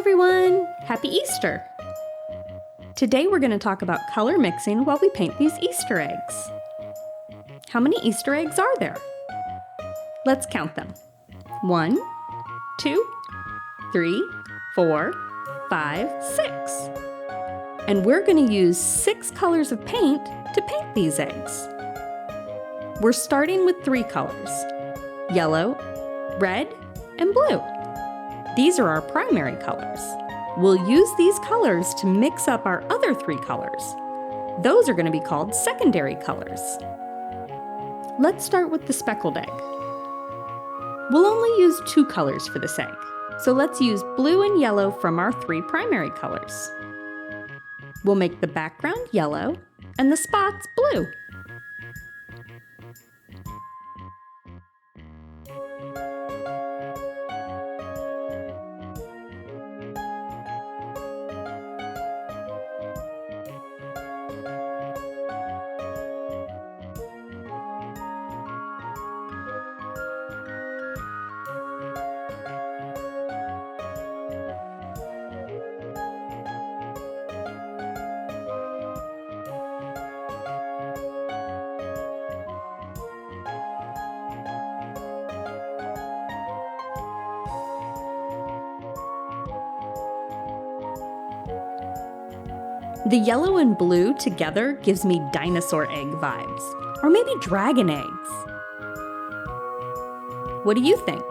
everyone! Happy Easter! Today we're going to talk about color mixing while we paint these Easter eggs. How many Easter eggs are there? Let's count them. 1, 2, 3, 4, 5, 6. And we're going to use 6 colors of paint to paint these eggs. We're starting with 3 colors: yellow, red, and blue. These are our primary colors. We'll use these colors to mix up our other 3 colors. Those are going to be called secondary colors. Let's start with the speckled egg. We'll only use 2 colors for this egg, so let's use blue and yellow from our 3 primary colors. We'll make the background yellow and the spots blue. The yellow and blue together gives me dinosaur egg vibes, or maybe dragon eggs. What do you think?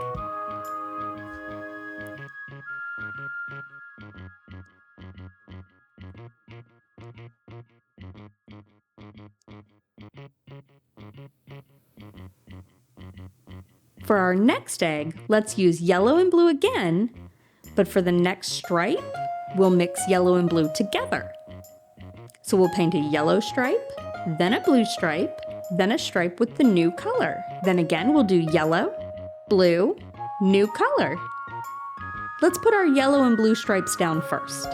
For our next egg, let's use yellow and blue again, but for the next stripe, we'll mix yellow and blue together. So we'll paint a yellow stripe, then a blue stripe, then a stripe with the new color. Then again, we'll do yellow, blue, new color. Let's put our yellow and blue stripes down first.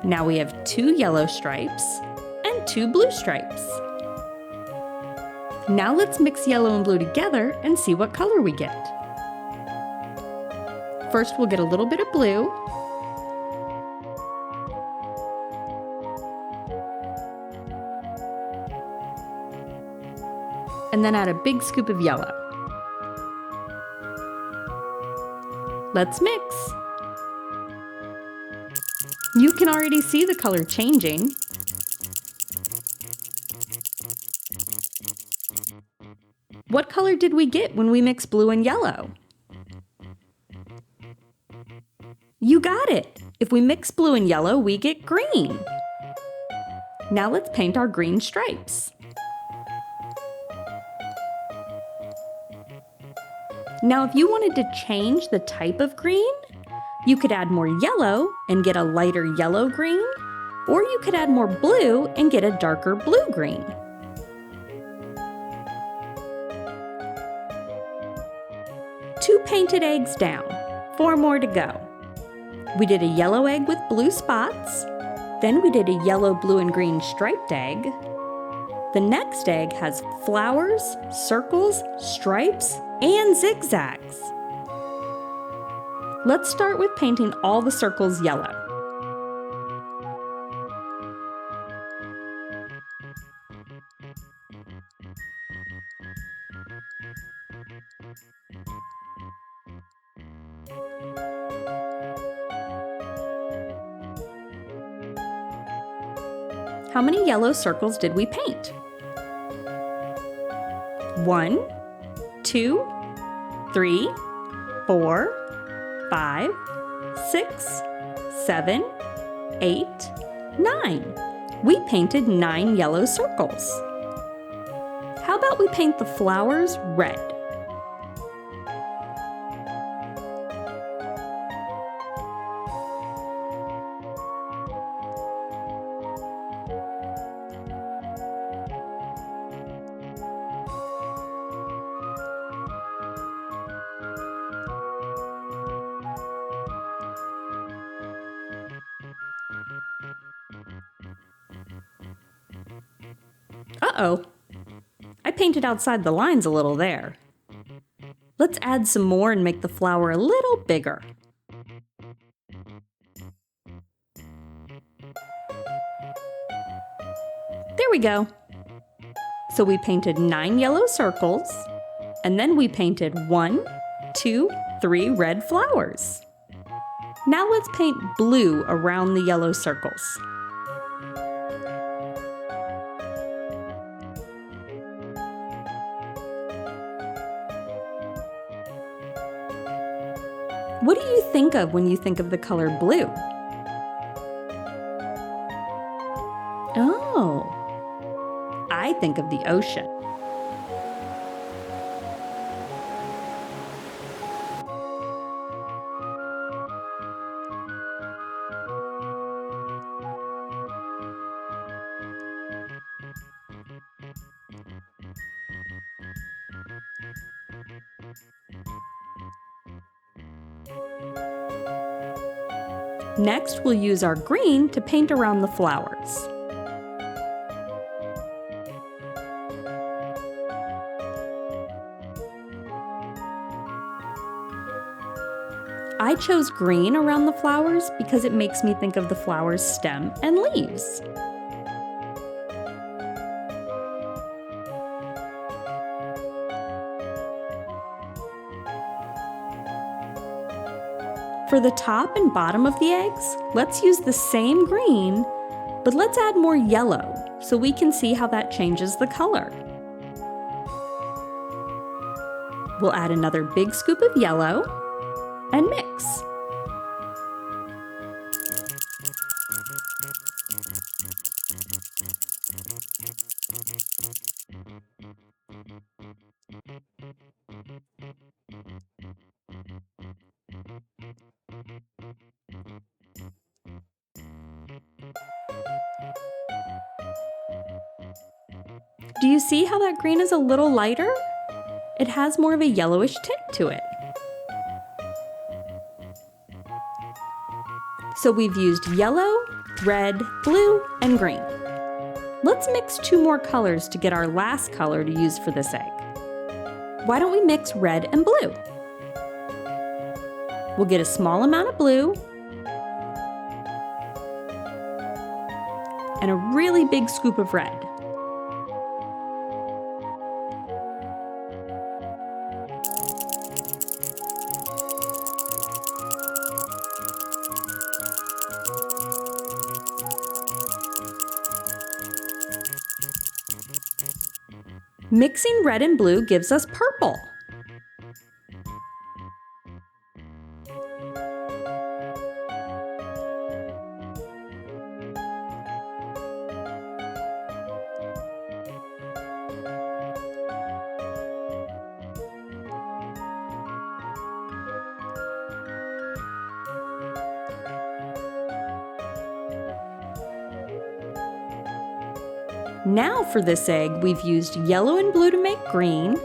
Now we have 2 yellow stripes and 2 blue stripes. Now let's mix yellow and blue together and see what color we get. First we'll get a little bit of blue. And then add a big scoop of yellow. Let's mix. You can already see the color changing. What color did we get when we mixed blue and yellow? You got it! If we mix blue and yellow, we get green. Now let's paint our green stripes. Now if you wanted to change the type of green, you could add more yellow and get a lighter yellow green, or you could add more blue and get a darker blue green. Two painted eggs down, 4 more to go. We did a yellow egg with blue spots, then we did a yellow, blue, and green striped egg. The next egg has flowers, circles, stripes, and zigzags. Let's start with painting all the circles yellow. How many yellow circles did we paint? 1, 2, 3, 4, 5, 6, 7, 8, 9. We painted 9 yellow circles. How about we paint the flowers red? Uh-oh, I painted outside the lines a little there. Let's add some more and make the flower a little bigger. There we go. So we painted 9 yellow circles, and then we painted 1, 2, 3 red flowers. Now let's paint blue around the yellow circles. What do you think of when you think of the color blue? Oh, I think of the ocean. Next, we'll use our green to paint around the flowers. I chose green around the flowers because it makes me think of the flower's stem and leaves. For the top and bottom of the eggs, let's use the same green, but let's add more yellow so we can see how that changes the color. We'll add another big scoop of yellow and mix. Do you see how that green is a little lighter? It has more of a yellowish tint to it. So we've used yellow, red, blue, and green. Let's mix 2 more colors to get our last color to use for this egg. Why don't we mix red and blue? We'll get a small amount of blue and a really big scoop of red. Mixing red and blue gives us purple. Now for this egg, we've used yellow and blue to make green,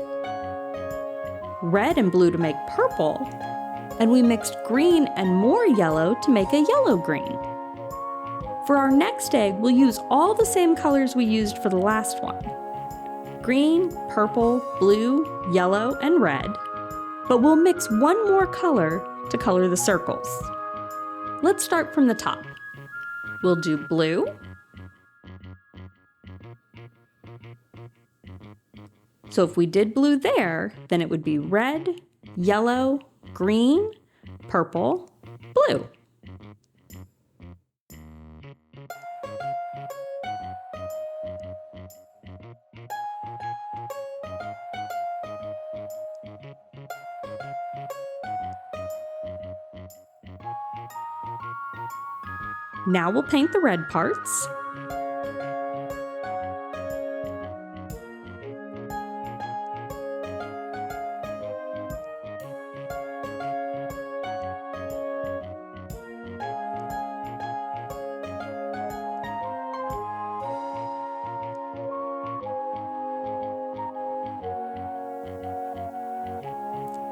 red and blue to make purple, and we mixed green and more yellow to make a yellow-green. For our next egg, we'll use all the same colors we used for the last one. Green, purple, blue, yellow, and red, but we'll mix one more color to color the circles. Let's start from the top. We'll do blue, so if we did blue there, then it would be red, yellow, green, purple, blue. Now we'll paint the red parts.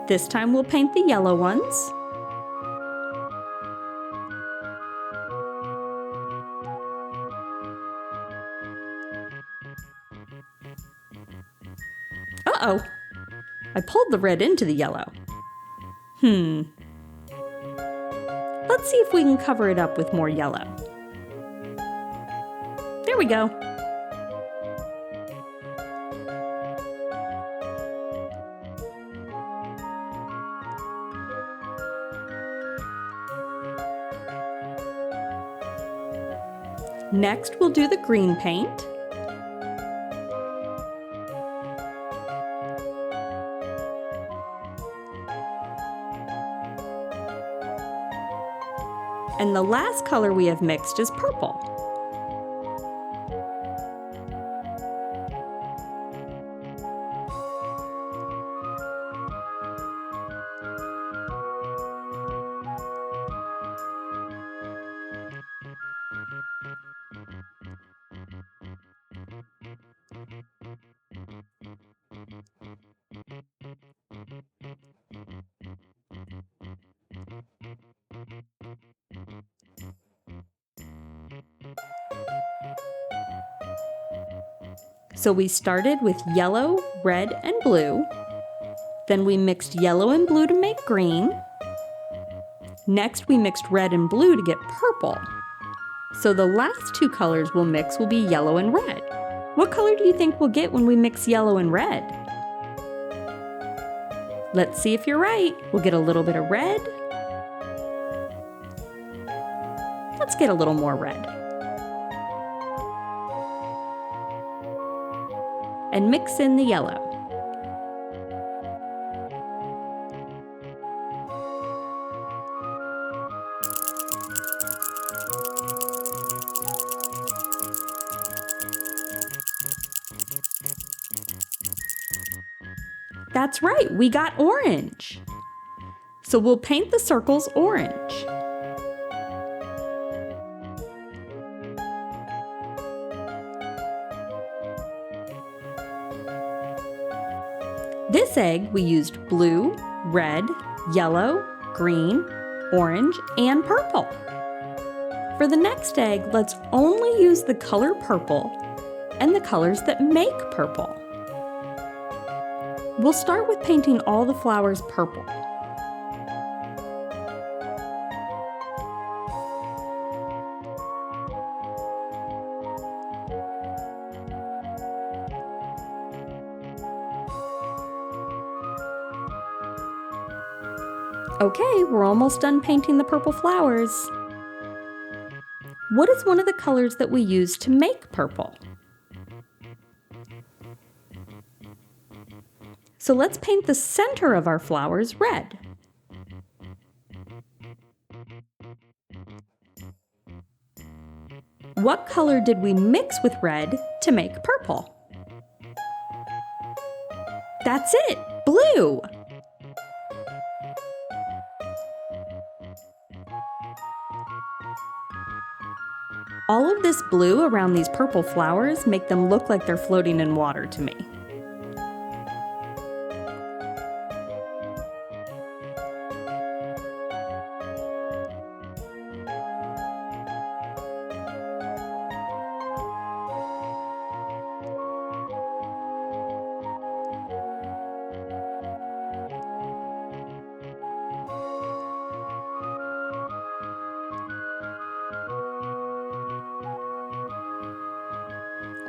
This time we'll paint the yellow ones. Uh-oh! I pulled the red into the yellow. Let's see if we can cover it up with more yellow. There we go. Next, we'll do the green paint. And the last color we have mixed is purple. So we started with yellow, red, and blue. Then we mixed yellow and blue to make green. Next, we mixed red and blue to get purple. So the last two colors we'll mix will be yellow and red. What color do you think we'll get when we mix yellow and red? Let's see if you're right. We'll get a little bit of red. Let's get a little more red. And mix in the yellow. That's right, we got orange. So we'll paint the circles orange. This egg we used blue, red, yellow, green, orange, and purple. For the next egg, let's only use the color purple and the colors that make purple. We'll start with painting all the flowers purple. Okay, we're almost done painting the purple flowers. What is one of the colors that we use to make purple? So let's paint the center of our flowers red. What color did we mix with red to make purple? That's it, blue! All of this blue around these purple flowers make them look like they're floating in water to me.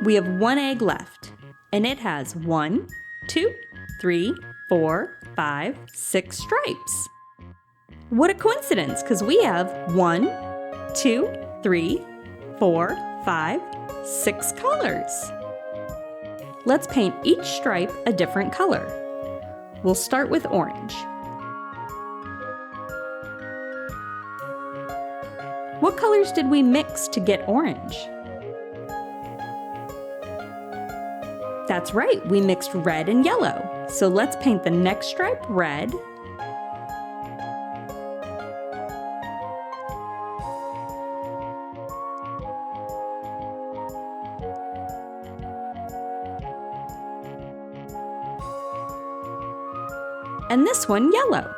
We have one egg left, and it has 1, 2, 3, 4, 5, 6 stripes. What a coincidence, because we have 1, 2, 3, 4, 5, 6 colors. Let's paint each stripe a different color. We'll start with orange. What colors did we mix to get orange? That's right, we mixed red and yellow. So let's paint the next stripe red. And this one yellow.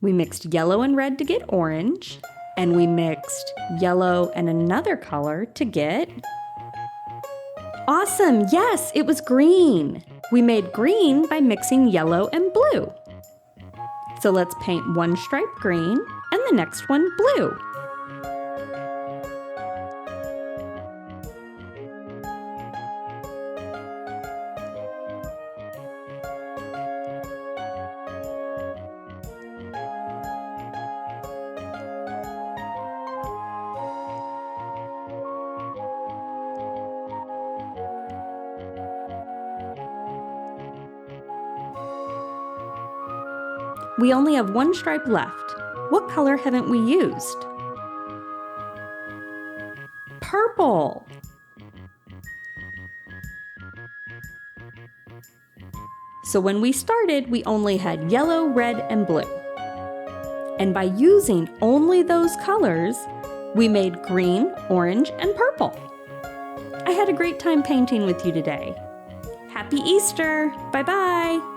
We mixed yellow and red to get orange, and we mixed yellow and another color to get... Awesome! Yes, it was green! We made green by mixing yellow and blue. So let's paint one stripe green and the next one blue. We only have one stripe left. What color haven't we used? Purple! So when we started, we only had yellow, red, and blue. And by using only those colors, we made green, orange, and purple. I had a great time painting with you today. Happy Easter! Bye-bye!